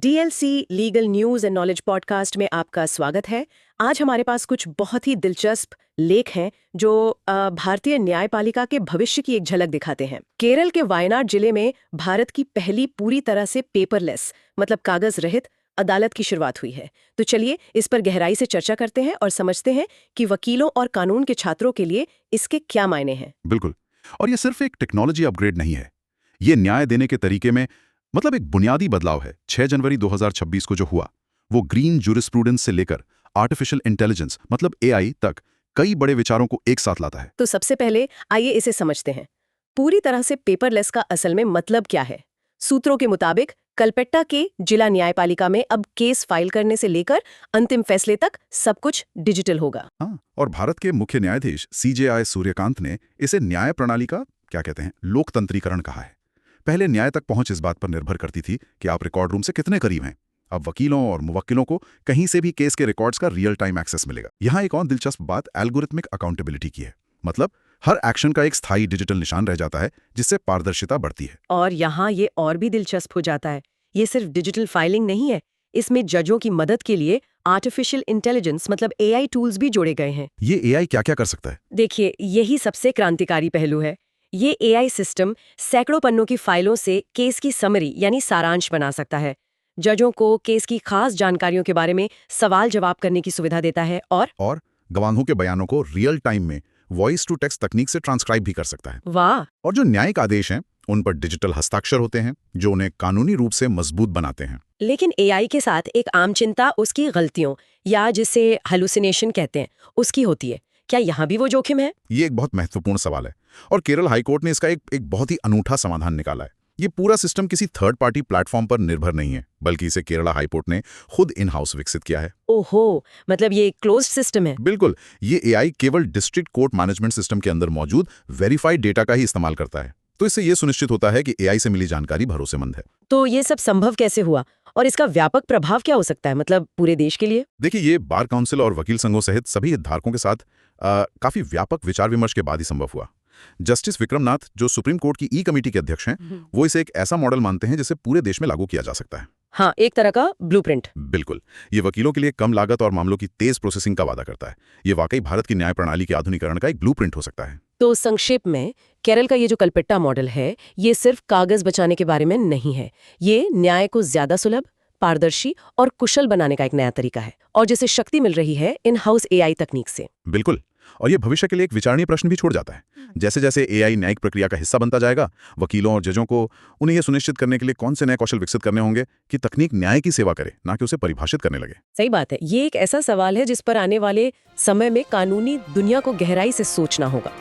DLC legal news and knowledge podcast में आपका स्वागत है। आज हमारे पास कुछ बहुत ही दिलचस्प लेख हैं जो भारतीय न्यायपालिका के भविष्य की एक झलक दिखाते हैं। केरल के वायनाड जिले में भारत की पहली पूरी तरह से पेपरलेस मतलब कागज रहित अदालत की शुरुआत हुई है। तो चलिए इस पर गहराई से चर्चा करते हैं और समझते हैं कि वकीलों और कानून के छात्रों के लिए इसके क्या मायने हैं। बिल्कुल। और ये सिर्फ एक टेक्नोलॉजी अपग्रेड नहीं है, ये न्याय देने के तरीके में मतलब एक बुनियादी बदलाव है। 6 जनवरी 2026 को जो हुआ वो ग्रीन जूरिस्प्रूडेंस से लेकर आर्टिफिशियल इंटेलिजेंस मतलब एआई तक कई बड़े विचारों को एक साथ लाता है। तो सबसे पहले आइए इसे समझते हैं। पूरी तरह से पेपरलेस का असल में मतलब क्या है? सूत्रों के मुताबिक कलपेट्टा के जिला न्यायपालिका में अब केस फाइल करने से लेकर अंतिम फैसले तक सब कुछ डिजिटल होगा। हाँ, और भारत के मुख्य न्यायाधीश सीजेआई सूर्यकांत ने इसे न्याय प्रणाली का क्या कहते हैं लोकतंत्रीकरण कहा है। पहले न्याय तक पहुंच इस बात पर निर्भर करती थी कि आप रिकॉर्ड रूम से कितने करीब हैं। अब वकीलों और मुवक्किलों को कहीं से भी केस के रिकॉर्ड्स का रियल टाइम एक्सेस मिलेगा। यहाँ एक और दिलचस्प बात एल्गोरिथमिक अकाउंटेबिलिटी की है, मतलब हर एक्शन का एक स्थायी डिजिटल निशान रह जाता है जिससे पारदर्शिता बढ़ती है। और यहाँ ये और भी दिलचस्प हो जाता है, ये सिर्फ डिजिटल फाइलिंग नहीं है, इसमें जजों की मदद के लिए आर्टिफिशियल इंटेलिजेंस मतलब एआई टूल्स भी जोड़े गए हैं। ये एआई क्या क्या कर सकता है? देखिए, यही सबसे क्रांतिकारी पहलू है। ये एआई सिस्टम सैकड़ों पन्नों की फाइलों से केस की समरी यानी सारांश बना सकता है। जजों को केस की खास जानकारियों के बारे में सवाल जवाब करने की सुविधा देता है और गवाहों के बयानों को रियल टाइम में वॉइस टू टेक्स्ट तकनीक से ट्रांसक्राइब भी कर सकता है। वाह! और जो न्यायिक आदेश हैं उन पर डिजिटल हस्ताक्षर होते हैं जो उन्हें कानूनी रूप से मजबूत बनाते हैं। लेकिन एआई के साथ एक आम चिंता उसकी गलतियों या जिसे हेलुसिनेशन कहते हैं उसकी होती है। क्या यहाँ भी वो जोखिम है? ये एक बहुत महत्वपूर्ण सवाल है और केरल हाईकोर्ट ने इसका एक बहुत ही अनूठा समाधान निकाला है। ये पूरा सिस्टम किसी थर्ड पार्टी प्लेटफॉर्म पर निर्भर नहीं है, बल्कि इसे केरला हाईकोर्ट ने खुद इन हाउस विकसित किया है। ओहो, मतलब ये क्लोज्ड सिस्टम है। बिल्कुल, ये एआई केवल डिस्ट्रिक्ट कोर्ट मैनेजमेंट सिस्टम के अंदर मौजूद वेरीफाइड डेटा का ही इस्तेमाल करता है। तो इससे ये सुनिश्चित होता है कि एआई से मिली जानकारी भरोसेमंद है। तो ये सब संभव कैसे हुआ और इसका व्यापक प्रभाव क्या हो सकता है, मतलब पूरे देश के लिए? देखिए, ये बार काउंसिल और वकील संघों सहित सभी हितधारकों के साथ काफी व्यापक विचार विमर्श के बाद ही संभव हुआ। जस्टिस विक्रमनाथ, जो सुप्रीम कोर्ट की ई कमेटी के अध्यक्ष हैं, वो इसे एक ऐसा मॉडल मानते हैं जिसे पूरे देश में लागू किया जा सकता है। हाँ, एक तरह का ब्लूप्रिंट। बिल्कुल, ये वकीलों के लिए कम लागत और मामलों की तेज प्रोसेसिंग का वादा करता है। ये वाकई भारत की न्याय प्रणाली के आधुनिकीकरण का एक ब्लूप्रिंट हो सकता है। तो संक्षेप में केरल का ये जो कलपेट्टा मॉडल है, ये सिर्फ कागज बचाने के बारे में नहीं है। ये न्याय को ज्यादा सुलभ, पारदर्शी और कुशल बनाने का एक नया तरीका है, और जिसे शक्ति मिल रही है इन हाउस एआई तकनीक से। बिल्कुल, और ये भविष्य के लिए एक विचारणीय प्रश्न भी छोड़ जाता है। जैसे जैसे एआई न्यायिक प्रक्रिया का हिस्सा बनता जाएगा, वकीलों और जजों को उन्हें यह सुनिश्चित करने के लिए कौन से नए कौशल विकसित करने होंगे कि तकनीक न्याय की सेवा करे, ना कि उसे परिभाषित करने लगे। सही बात है। ये एक ऐसा सवाल है जिस पर आने वाले समय में कानूनी दुनिया को गहराई से सोचना होगा।